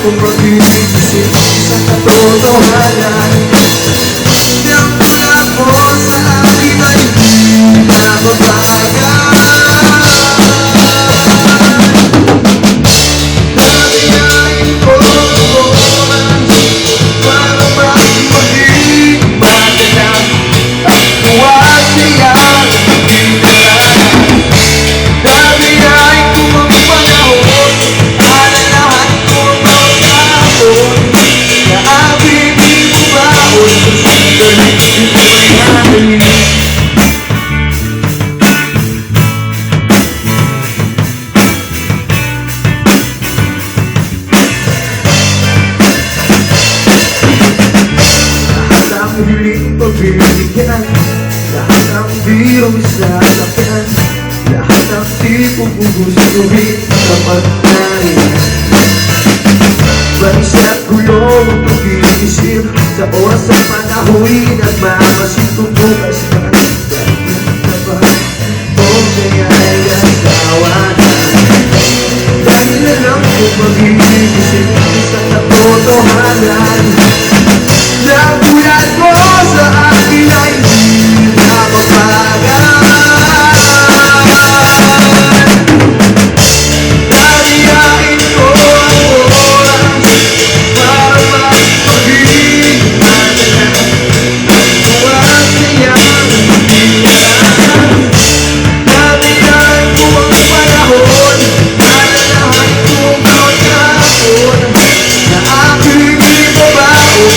kung mag-iisip sa katotohanan. Yang ako sa akin ay di nababagal. Nagayain ko para maging madala at huwag siya pinalanan. Nagayain ko ang panahon, alalahan ko ang hapon na aking ibubaon sa sandali ipaghahalin. Muling pagbibigyan, lahat ng birong sasakyan, lahat ng tipong gugustuhin kapag nariyan. Balisa't gulo ang pag-iisip sa oras at panahoy nagmamasin kung bukas ka na ba o kaya ay asawa na. Dahil na lang kung mag-iisip sa katotohanan, nagulat mo sa akin ay di nababagal. Nariyain ko ang oras para maging madala. Huwag siyang pinalanan. Nariyain ko ang panahon, alalahan ko ang hapon na aking ibabaon.